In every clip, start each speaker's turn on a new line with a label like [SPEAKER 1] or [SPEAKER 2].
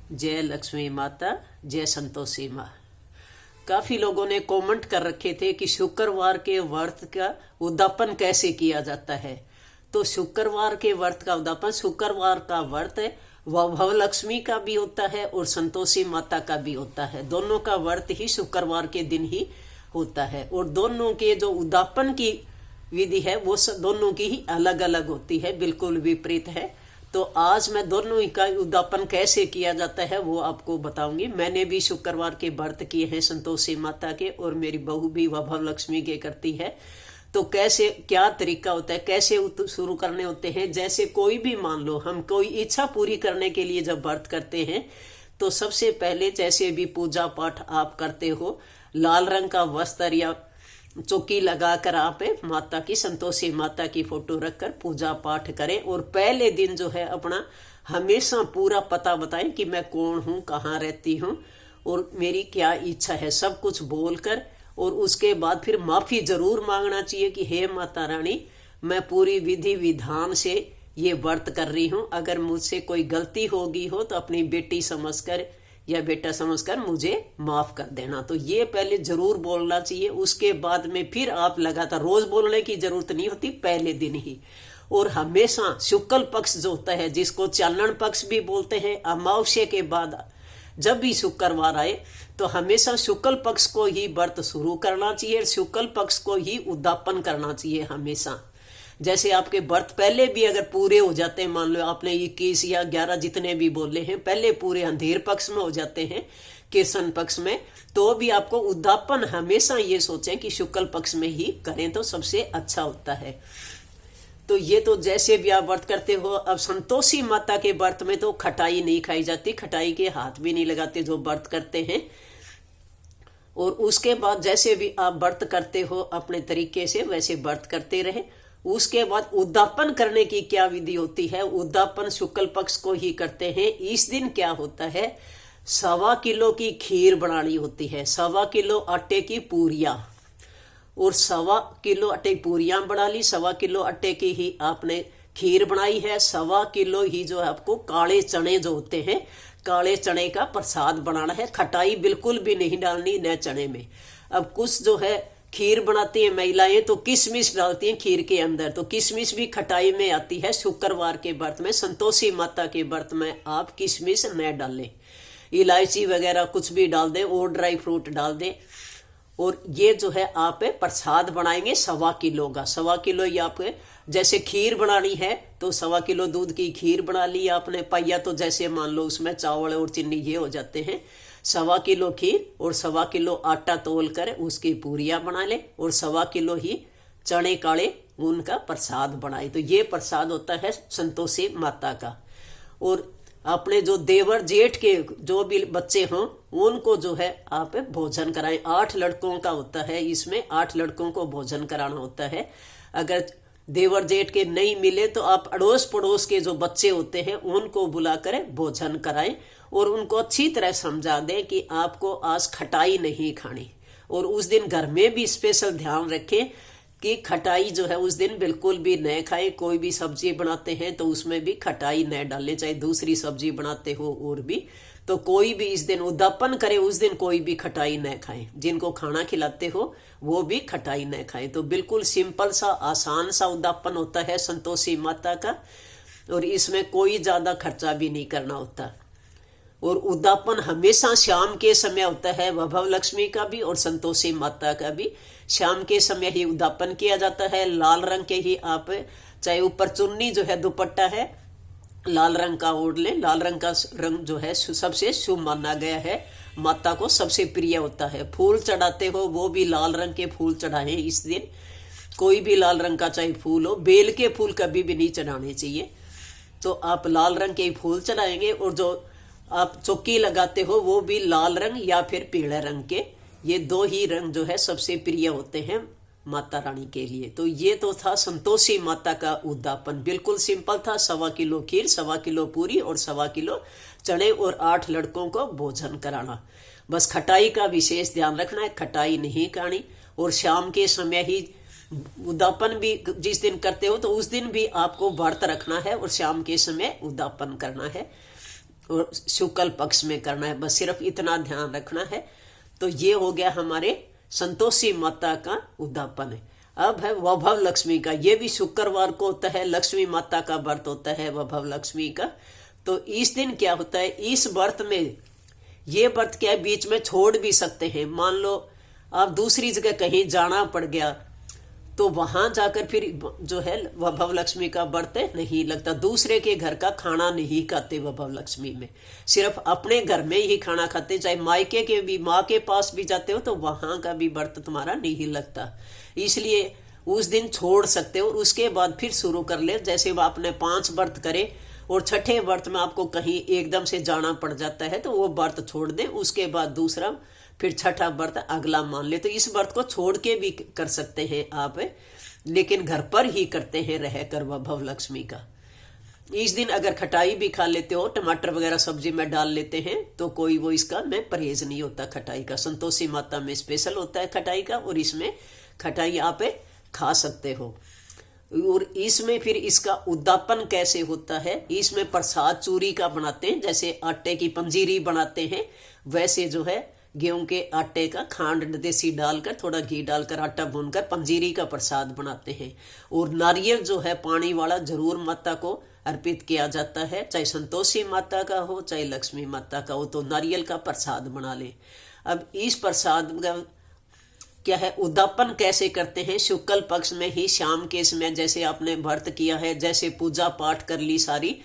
[SPEAKER 1] जय लक्ष्मी माता, जय संतोषी माँ। काफी लोगों ने कमेंट कर रखे थे कि शुक्रवार के व्रत का उद्यापन कैसे किया जाता है। तो शुक्रवार के व्रत का उद्यापन, शुक्रवार का व्रत वह लक्ष्मी का भी होता है और संतोषी माता का भी होता है। दोनों का व्रत ही शुक्रवार के दिन ही होता है और दोनों के जो उद्यापन की विधि है वो दोनों की ही अलग अलग होती है, बिल्कुल विपरीत है। तो आज मैं दोनों ही का उद्यापन कैसे किया जाता है वो आपको बताऊंगी। मैंने भी शुक्रवार के व्रत किए हैं संतोषी माता के, और मेरी बहू भी वैभव लक्ष्मी के करती है। तो कैसे क्या तरीका होता है, कैसे शुरू करने होते हैं। जैसे कोई भी मान लो हम कोई इच्छा पूरी करने के लिए जब व्रत करते हैं तो सबसे पहले जैसे भी पूजा पाठ आप करते हो, लाल रंग का वस्त्र या चौकी लगाकर आप माता की, संतोषी माता की फोटो रखकर पूजा पाठ करें। और पहले दिन जो है अपना हमेशा पूरा पता बताएं कि मैं कौन हूँ, कहाँ रहती हूँ और मेरी क्या इच्छा है, सब कुछ बोलकर। और उसके बाद फिर माफी जरूर मांगना चाहिए कि हे माता रानी, मैं पूरी विधि विधान से ये व्रत कर रही हूँ। अगर मुझसे कोई गलती होगी हो तो अपनी बेटी समझकर या बेटा समझकर मुझे माफ कर देना। तो ये पहले जरूर बोलना चाहिए। उसके बाद में फिर आप लगातार, रोज बोलने की जरूरत नहीं होती, पहले दिन ही। और हमेशा शुक्ल पक्ष जो होता है, जिसको चानन पक्ष भी बोलते हैं, अमावस्या के बाद जब भी शुक्रवार आए तो हमेशा शुक्ल पक्ष को ही व्रत शुरू करना चाहिए, शुक्ल पक्ष को ही उद्यापन करना चाहिए हमेशा। जैसे आपके व्रत पहले भी अगर पूरे हो जाते हैं, मान लो आपने 21 या 11 जितने भी बोले हैं पहले पूरे अंधेर पक्ष में हो जाते हैं, कृष्ण पक्ष में, तो भी आपको उद्यापन हमेशा ये सोचें कि शुक्ल पक्ष में ही करें तो सबसे अच्छा होता है। तो ये तो जैसे भी आप व्रत करते हो। अब संतोषी माता के व्रत में तो खटाई नहीं खाई जाती, खटाई के हाथ भी नहीं लगाते जो व्रत करते हैं। और उसके बाद जैसे भी आप व्रत करते हो अपने तरीके से वैसे व्रत करते रहे। उसके बाद उद्यापन करने की क्या विधि होती है, उद्यापन शुक्ल पक्ष को ही करते हैं। इस दिन क्या होता है, 1.25 किलो की खीर बनानी होती है, 1.25 किलो आटे की पूरियां, और 1.25 किलो आटे की पूरियां बना ली, 1.25 किलो आटे की ही आपने खीर बनाई है। 1.25 किलो ही जो है आपको काले चने जो होते हैं, काले चने का प्रसाद बनाना है। खटाई बिल्कुल भी नहीं डालनी न चने में। अब कुछ जो है खीर बनाती हैं महिलाएं तो किशमिश डालती हैं खीर के अंदर, तो किशमिश भी खटाई में आती है। शुक्रवार के व्रत में, संतोषी माता के व्रत में आप किशमिश न डालें, इलायची वगैरह कुछ भी डाल दें और ड्राई फ्रूट डाल दें। और ये जो है आप प्रसाद बनाएंगे 1.25 किलो का, 1.25 किलो ही आप जैसे खीर बनानी है तो 1.25 किलो दूध की खीर बना ली आपने, पाइया तो जैसे मान लो उसमें चावल और चीनी ये हो जाते हैं। 1.25 किलो खीर और 1.25 किलो आटा तोल कर उसकी पूरियां बना ले, और 1.25 किलो ही चने काले उनका प्रसाद बनाए। तो ये प्रसाद होता है संतोषी माता का। और अपने जो देवर जेठ के जो भी बच्चे हों उनको जो है आप भोजन कराएं। 8 लड़कों का होता है, इसमें 8 लड़कों को भोजन कराना होता है। अगर देवर जेठ के नहीं मिले तो आप अड़ोस पड़ोस के जो बच्चे होते हैं उनको बुलाकर भोजन कराएं और उनको अच्छी तरह समझा दें कि आपको आज खटाई नहीं खानी। और उस दिन घर में भी स्पेशल ध्यान रखें कि खटाई जो है उस दिन बिल्कुल भी न खाएं। कोई भी सब्जी बनाते हैं तो उसमें भी खटाई न डालें, चाहे दूसरी सब्जी बनाते हो और भी। तो कोई भी इस दिन उद्यापन करे उस दिन कोई भी खटाई न खाएं, जिनको खाना खिलाते हो वो भी खटाई न खाएं। तो बिल्कुल सिंपल सा आसान सा उद्यापन होता है संतोषी माता का, और इसमें कोई ज्यादा खर्चा भी नहीं करना होता। और उद्यापन हमेशा शाम के समय होता है, वैभव लक्ष्मी का भी और संतोषी माता का भी शाम के समय ही उद्यापन किया जाता है। लाल रंग के ही आप चाहे ऊपर चुन्नी जो है दुपट्टा है लाल रंग का ओढ़ लें। लाल रंग का रंग जो है सबसे शुभ माना गया है, माता को सबसे प्रिय होता है। फूल चढ़ाते हो वो भी लाल रंग के फूल चढ़ाएं इस दिन, कोई भी लाल रंग का चाहे फूल हो, बेल के फूल कभी भी नहीं चढ़ाने चाहिए। तो आप लाल रंग के फूल चढ़ाएंगे। और जो आप चौकी लगाते हो वो भी लाल रंग या फिर पीले रंग के, ये 2 ही रंग जो है सबसे प्रिय होते हैं माता रानी के लिए। तो ये तो था संतोषी माता का उद्यापन, बिल्कुल सिंपल था। 1.25 किलो खीर, 1.25 किलो पूरी और 1.25 किलो चने और 8 लड़कों को भोजन कराना। बस खटाई का विशेष ध्यान रखना है, खटाई नहीं खानी। और शाम के समय ही उद्यापन भी जिस दिन करते हो तो उस दिन भी आपको व्रत रखना है और शाम के समय उद्यापन करना है। और शुक्ल पक्ष में करना है, बस सिर्फ इतना ध्यान रखना है। तो ये हो गया हमारे संतोषी माता का उद्यापन है। अब है वैभव लक्ष्मी का, ये भी शुक्रवार को होता है, लक्ष्मी माता का व्रत होता है वैभव लक्ष्मी का। तो इस दिन क्या होता है, इस व्रत में ये व्रत क्या है, बीच में छोड़ भी सकते हैं। मान लो आप दूसरी जगह कहीं जाना पड़ गया तो वहां जाकर फिर जो है वैभव लक्ष्मी का व्रत नहीं लगता। दूसरे के घर का खाना नहीं खाते वैभव लक्ष्मी में, सिर्फ अपने घर में ही खाना खाते। चाहे मायके के भी, माँ के पास भी जाते हो तो वहां का भी व्रत तुम्हारा नहीं लगता, इसलिए उस दिन छोड़ सकते हो और उसके बाद फिर शुरू कर ले। जैसे वो आपने 5 व्रत करे और छठे व्रत में आपको कहीं एकदम से जाना पड़ जाता है तो वो व्रत छोड़ दे, उसके बाद दूसरा फिर छठा व्रत अगला मान ले। तो इस व्रत को छोड़ के भी कर सकते हैं आप, लेकिन घर पर ही करते हैं रहकर वैभव लक्ष्मी का। इस दिन अगर खटाई भी खा लेते हो, टमाटर वगैरह सब्जी में डाल लेते हैं तो कोई वो इसका में परहेज नहीं होता खटाई का। संतोषी माता में स्पेशल होता है खटाई का, और इसमें खटाई आप खा सकते हो। और इसमें फिर इसका उद्यापन कैसे होता है, इसमें प्रसाद चूरी का बनाते हैं, जैसे आटे की पंजीरी बनाते हैं वैसे जो है गेहूं के आटे का खांड देसी डालकर, थोड़ा घी डालकर, आटा भूनकर पंजीरी का प्रसाद बनाते हैं। और नारियल जो है पानी वाला जरूर माता को अर्पित किया जाता है, चाहे संतोषी माता का हो चाहे लक्ष्मी माता का हो, तो नारियल का प्रसाद बना ले। अब इस प्रसाद का क्या है, उद्यापन कैसे करते हैं, शुक्ल पक्ष में ही शाम के समय जैसे आपने व्रत किया है, जैसे पूजा पाठ कर ली सारी,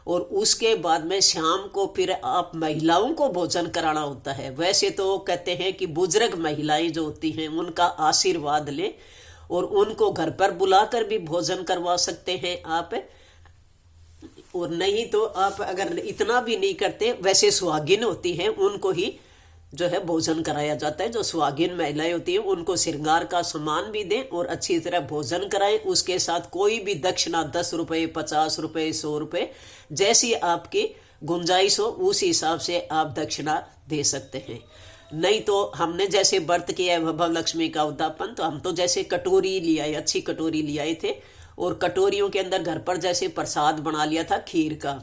[SPEAKER 1] और उसके बाद में शाम को फिर आप महिलाओं को भोजन कराना होता है। वैसे तो कहते हैं कि बुजुर्ग महिलाएं जो होती हैं उनका आशीर्वाद ले, और उनको घर पर बुलाकर भी भोजन करवा सकते हैं आप। और नहीं तो आप अगर इतना भी नहीं करते, वैसे सुहागिन होती हैं उनको ही जो है भोजन कराया जाता है। जो सुहागिन महिलाएं होती हैं उनको श्रृंगार का सामान भी दें और अच्छी तरह भोजन कराएं। उसके साथ कोई भी दक्षिणा 10 रुपये, 50 रुपये, 100 रुपये, जैसी आपकी गुंजाइश हो उस हिसाब से आप दक्षिणा दे सकते हैं। नहीं तो हमने जैसे व्रत किया है वैभव लक्ष्मी का उद्यापन, तो हम तो जैसे कटोरी ले आए, अच्छी कटोरी ले आए थे, और कटोरियों के अंदर घर पर जैसे प्रसाद बना लिया था खीर का,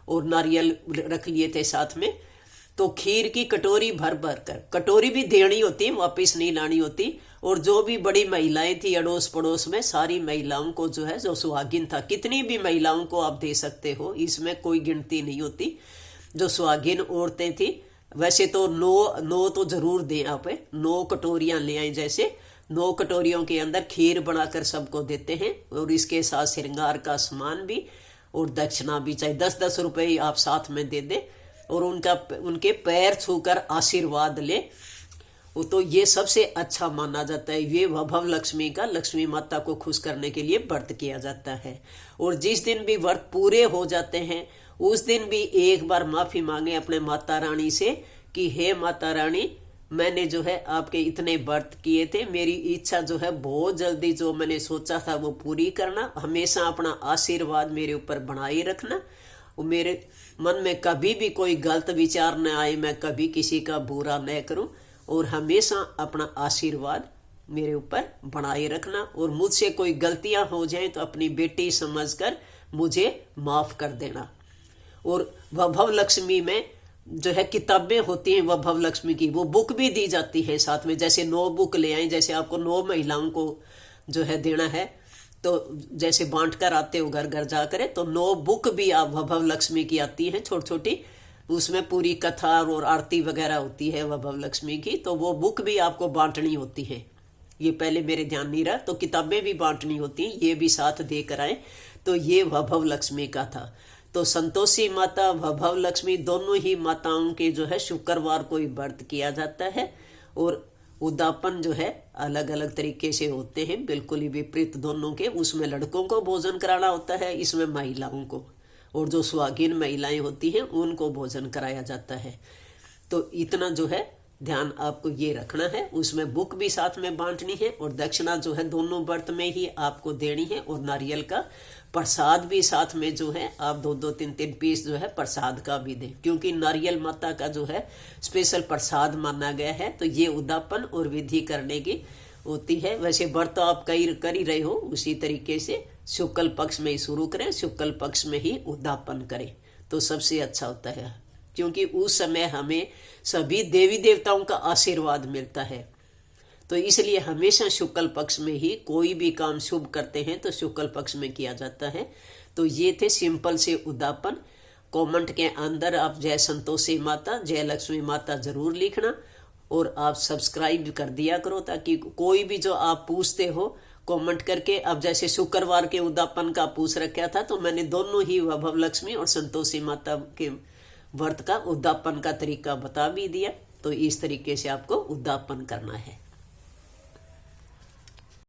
[SPEAKER 1] और नारियल रख लिए थे साथ में। तो खीर की कटोरी भर भर कर, कटोरी भी देनी होती, वापस नहीं लानी होती। और जो भी बड़ी महिलाएं थी अड़ोस पड़ोस में, सारी महिलाओं को जो है, जो सुहागिन था, कितनी भी महिलाओं को आप दे सकते हो, इसमें कोई गिनती नहीं होती। जो सुहागिन औरतें थी वैसे तो 9 तो जरूर दें आप, 9 कटोरियां ले आए, जैसे 9 कटोरियों के अंदर खीर बनाकर सबको देते हैं, और इसके साथ श्रृंगार का सामान भी और दक्षिणा भी, चाहे 10-10 रुपये आप साथ में दे दे, और उनके पैर छूकर आशीर्वाद ले। वो तो ये सबसे अच्छा माना जाता है। ये वैभव लक्ष्मी का, लक्ष्मी माता को खुश करने के लिए व्रत किया जाता है। और जिस दिन भी व्रत पूरे हो जाते हैं उस दिन भी एक बार माफी मांगे अपने माता रानी से कि हे माता रानी, मैंने जो है आपके इतने व्रत किए थे, मेरी इच्छा जो है बहुत जल्दी जो मैंने सोचा था वो पूरी करना, हमेशा अपना आशीर्वाद मेरे ऊपर बनाए रखना, और मेरे मन में कभी भी कोई गलत विचार न आए, मैं कभी किसी का बुरा न करूं, और हमेशा अपना आशीर्वाद मेरे ऊपर बनाए रखना। और मुझसे कोई गलतियां हो जाएं तो अपनी बेटी समझकर मुझे माफ कर देना। और वैभव लक्ष्मी में जो है किताबें होती हैं वैभव लक्ष्मी की, वो बुक भी दी जाती है साथ में, जैसे 9 बुक ले आए, जैसे आपको 9 महिलाओं को जो है देना है, तो जैसे बांट कर आते हो घर घर जाकर, तो 9 बुक भी आप वैभव लक्ष्मी की आती है छोटी छोटी, उसमें पूरी कथा और आरती वगैरह होती है वैभव लक्ष्मी की, तो वो बुक भी आपको बांटनी होती है। ये पहले मेरे ध्यान नहीं रहा, तो किताबें भी बांटनी होती हैं, ये भी साथ देकर आए। तो ये वैभव लक्ष्मी का था। तो संतोषी माता, वैभव लक्ष्मी दोनों ही माताओं के जो है शुक्रवार को ही व्रत किया जाता है। और उद्यापन जो है अलग अलग तरीके से होते हैं, बिल्कुल ही विपरीत दोनों के। उसमें लड़कों को भोजन कराना होता है, इसमें महिलाओं को, और जो सुहागिन महिलाएं होती हैं उनको भोजन कराया जाता है। तो इतना जो है ध्यान आपको ये रखना है। उसमें बुक भी साथ में बांटनी है, और दक्षिणा जो है दोनों व्रत में ही आपको देनी है, और नारियल का प्रसाद भी साथ में जो है आप 2-2, 3-3 पीस जो है प्रसाद का भी दें, क्योंकि नारियल माता का जो है स्पेशल प्रसाद माना गया है। तो ये उद्यापन और विधि करने की होती है। वैसे व्रत आप कर ही रहे हो, उसी तरीके से शुक्ल पक्ष में ही शुरू करें, शुक्ल पक्ष में ही उद्यापन करें, तो सबसे अच्छा होता है। क्योंकि उस समय हमें सभी देवी देवताओं का आशीर्वाद मिलता है। तो इसलिए हमेशा शुक्ल पक्ष में ही कोई भी काम शुभ करते हैं तो शुक्ल पक्ष में किया जाता है। तो ये थे सिंपल से उद्यापन। कमेंट के अंदर आप जय संतोषी माता, जय लक्ष्मी माता जरूर लिखना, और आप सब्सक्राइब कर दिया करो ताकि कोई भी जो आप पूछते हो कमेंट करके। अब जैसे शुक्रवार के उद्यापन का पूछ रखा था तो मैंने दोनों ही वैभव लक्ष्मी और संतोषी माता के व्रत का उद्यापन का तरीका बता भी दिया। तो इस तरीके से आपको उद्यापन करना है।